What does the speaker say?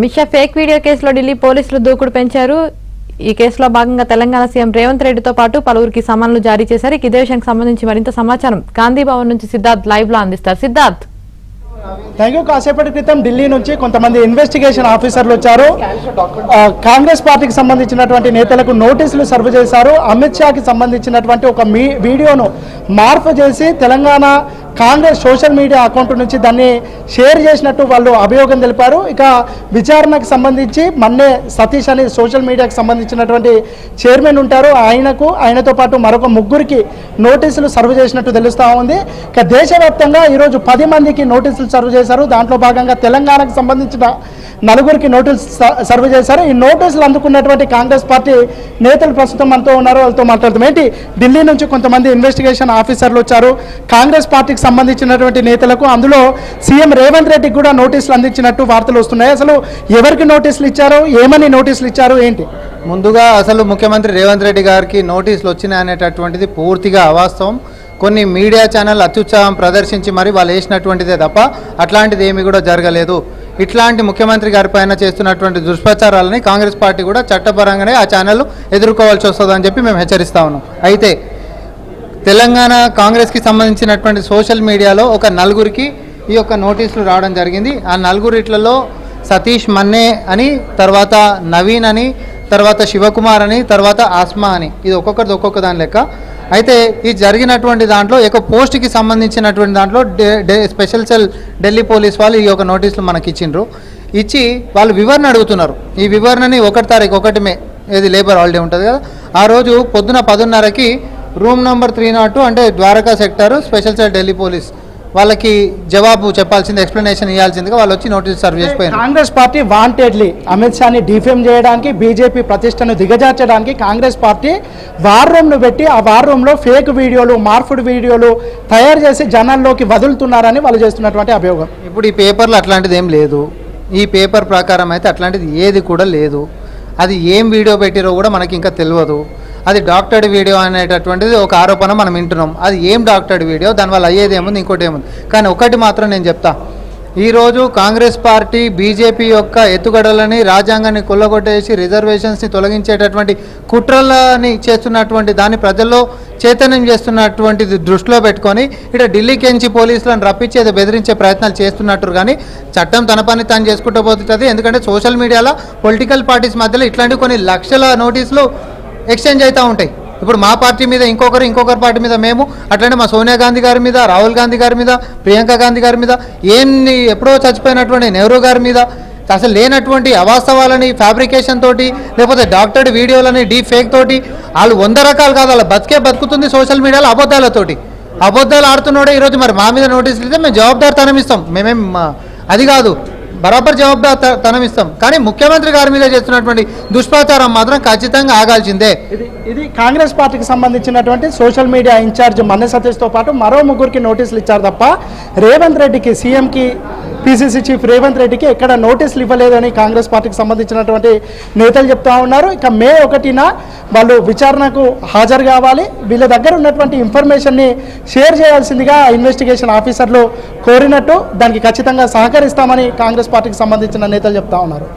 Misha fake video కేసులో ఢిల్లీ పోలీసులు దూకుడు పెంచారు. ఈ కేసులో భాగంగా తెలంగాణ సీఎం రేవంత్ రెడ్డితో పాటు పలువురికి సమన్లు జారీ చేశారు. ఇదే విషయానికి సంబంధించి మరింత సమాచారం గాంధీ భవన్ నుంచి సిద్ధార్థ్ లైవ్ లో అందిస్తారు. సిద్ధార్థ్. Thank you. కాసేపటి క్రితం ఢిల్లీ నుంచి కొంతమంది ఇన్వెస్టిగేషన్ ఆఫీసర్లు వచ్చారు. కాంగ్రెస్ పార్టీకి సంబంధించినటువంటి నేతలకు నోటీసులు సర్వ్ చేశారు. అమిత్ షాకి సంబంధించినటువంటి ఒక వీడియోను మార్పు చేసి Telangana Congress social media account నుంచి దాన్ని షేర్ చేసినట్టు వాళ్ళు అభియోగం తెలిపారు. ఇక విచారణకు సంబంధించి మన్నే సతీష్ అని సోషల్ మీడియాకి సంబంధించినటువంటి చైర్మన్ ఉంటారు. ఆయనతో పాటు మరొక ముగ్గురికి నోటీసులు సర్వ్ చేసినట్టు తెలుస్తూ ఉంది. ఇక దేశవ్యాప్తంగా ఈరోజు 10 మందికి నోటీసులు సర్వ్ చేశారు. దాంట్లో భాగంగా తెలంగాణకు సంబంధించిన 4కి నోటీసులు సర్వ్ చేశారు. ఈ నోటీసులు అందుకున్నటువంటి కాంగ్రెస్ పార్టీ నేతలు ప్రస్తుతం మనతో ఉన్నారు. వాళ్ళతో మాట్లాడుతాం. ఏంటి, ఢిల్లీ నుంచి కొంతమంది ఇన్వెస్టిగేషన్ ఆఫీసర్లు వచ్చారు కాంగ్రెస్ పార్టీకి సంబంధించినటువంటి నేతలకు. అందులో సీఎం రేవంత్ రెడ్డికి కూడా నోటీసులు అందించినట్టు వార్తలు వస్తున్నాయి. అసలు ఎవరికి నోటీసులు ఇచ్చారు, ఏమని నోటీసులు ఇచ్చారు, ఏంటి? ముందుగా అసలు ముఖ్యమంత్రి రేవంత్ రెడ్డి గారికి నోటీసులు వచ్చినాయి అనేటటువంటిది పూర్తిగా అవాస్తవం. కొన్ని మీడియా ఛానల్ అత్యుత్సాహం ప్రదర్శించి మరి వాళ్ళు వేసినటువంటిదే తప్ప అట్లాంటిది ఏమీ కూడా జరగలేదు. ఇట్లాంటి ముఖ్యమంత్రి గారి పైన చేస్తున్నటువంటి దుష్ప్రచారాలని కాంగ్రెస్ పార్టీ కూడా చట్టపరంగానే ఆ ఛానల్ ఎదుర్కోవాల్సి వస్తుందని చెప్పి మేము హెచ్చరిస్తా ఉన్నాం. అయితే తెలంగాణ కాంగ్రెస్కి సంబంధించినటువంటి సోషల్ మీడియాలో ఒక 4కి ఈ యొక్క నోటీసులు రావడం జరిగింది. ఆ 4 సతీష్ మన్నే అని, తర్వాత నవీన్ అని, తర్వాత శివకుమార్ అని, తర్వాత ఆస్మా అని, ఇది ఒక్కొక్క దాని లెక్క. అయితే ఈ జరిగినటువంటి దాంట్లో ఒక పోస్ట్కి సంబంధించినటువంటి దాంట్లో స్పెషల్ సెల్ ఢిల్లీ పోలీస్ వాళ్ళు ఈ యొక్క నోటీసులు మనకి ఇచ్చిండ్రు. ఇచ్చి వాళ్ళు వివరణ అడుగుతున్నారు. ఈ వివరణని 1 తారీఖు 1 మే ఏది లేబర్ హాలిడే ఉంటుంది కదా, ఆ రోజు పొద్దున 10:30కి రూమ్ నెంబర్ 302 అంటే Dwarka sector special cell Delhi police వాళ్ళకి జవాబు చెప్పాల్సింది, ఎక్స్ప్లెనేషన్ ఇవ్వాల్సిందిగా వాళ్ళు వచ్చి నోటీస్ సర్వ్ చేసిపోయారు. కాంగ్రెస్ పార్టీ వాంటెడ్లీ అమిత్ షాని డిఫేమ్ చేయడానికి, బీజేపీ ప్రతిష్టను దిగజార్చడానికి కాంగ్రెస్ పార్టీ వార్ రూమ్ను పెట్టి ఆ వార్ రూమ్లో ఫేక్ వీడియోలు, మార్ఫుడ్ వీడియోలు తయారు చేసి జనాల్లోకి వదులుతున్నారని వాళ్ళు చేస్తున్నటువంటి అభియోగం. ఇప్పుడు ఈ పేపర్లో అట్లాంటిది ఏం లేదు. ఈ పేపర్ ప్రకారం అయితే అట్లాంటిది ఏది కూడా లేదు. అది ఏం వీడియో పెట్టిరో కూడా మనకి ఇంకా తెలియదు. అది డాక్టర్డ్ వీడియో అనేటటువంటిది ఒక ఆరోపణ మనం వింటున్నాం. అది ఏం డాక్టర్డ్ వీడియో, దానివల్ల అయ్యేది ఏముంది, ఇంకోటి ఏముంది. కానీ ఒకటి మాత్రం నేను చెప్తా, ఈరోజు కాంగ్రెస్ పార్టీ బీజేపీ యొక్క ఎత్తుగడలని, రాజ్యాంగాన్ని కొల్లగొట్టేసి రిజర్వేషన్స్ని తొలగించేటటువంటి కుట్రలని చేస్తున్నటువంటి దాన్ని ప్రజల్లో చైతన్యం చేస్తున్నటువంటిది దృష్టిలో పెట్టుకొని ఇక్కడ ఢిల్లీకి పోలీసులను రప్పించేది బెదిరించే ప్రయత్నాలు చేస్తున్నట్టు. కానీ చట్టం తన పని తాను చేసుకుంటూ పోతుంది. ఎందుకంటే సోషల్ మీడియాలో పొలిటికల్ పార్టీస్ మధ్యలో ఇట్లాంటి కొన్ని లక్షల నోటీసులు ఎక్స్చేంజ్ అవుతూ ఉంటాయి. ఇప్పుడు మా పార్టీ మీద ఇంకొకరి పార్టీ మీద మేము, అట్లనే మా సోనియా గాంధీ గారి మీద, రాహుల్ గాంధీ గారి మీద, ప్రియాంక గాంధీ గారి మీద, ఎప్పుడో చచ్చిపోయినటువంటి నెహ్రూ గారి మీద అసలు లేనటువంటి అవాస్తవాలని ఫ్యాబ్రికేషన్ తోటి, లేకపోతే డాక్టర్డ్ వీడియోలని డీప్ ఫేక్ తోటి వాళ్ళు 100 రకాలు కాదు, వాళ్ళ బతుకుతుంది సోషల్ మీడియాలో అబద్ధాలతోటి. అబద్ధాలు ఆడుతున్నాడే ఈరోజు మరి మా మీద నోటీసులు ఇస్తే మేము జవాబుదారితనం ఇస్తాం. మేమేం అది కాదు, బరాబర్ జవాబుదారితనం ఇస్తాం. కానీ ముఖ్యమంత్రి గారి మీద చేస్తున్నటువంటి దుష్ప్రచారం మాత్రం ఖచ్చితంగా ఆగాల్సిందే. ఇది కాంగ్రెస్ పార్టీకి సంబంధించినటువంటి సోషల్ మీడియా ఇన్ఛార్జ్ మన్నె సతీష్తో పాటు మరో 3కి నోటీసులు ఇచ్చారు తప్ప రేవంత్ రెడ్డికి, సీఎంకి, పీసీసీ చీఫ్ రేవంత్ రెడ్డికి ఎక్కడ నోటీసులు ఇవ్వలేదని కాంగ్రెస్ పార్టీకి సంబంధించినటువంటి నేతలు చెప్తా ఉన్నారు. ఇక మే 1న వాళ్ళు విచారణకు హాజరు కావాలి. వీళ్ళ దగ్గర ఉన్నటువంటి ఇన్ఫర్మేషన్ని షేర్ చేయాల్సిందిగా ఇన్వెస్టిగేషన్ ఆఫీసర్లు కోరినట్టు, దానికి ఖచ్చితంగా సహకరిస్తామని కాంగ్రెస్ పార్టీకి సంబంధించిన నేతలు చెప్తా ఉన్నారు.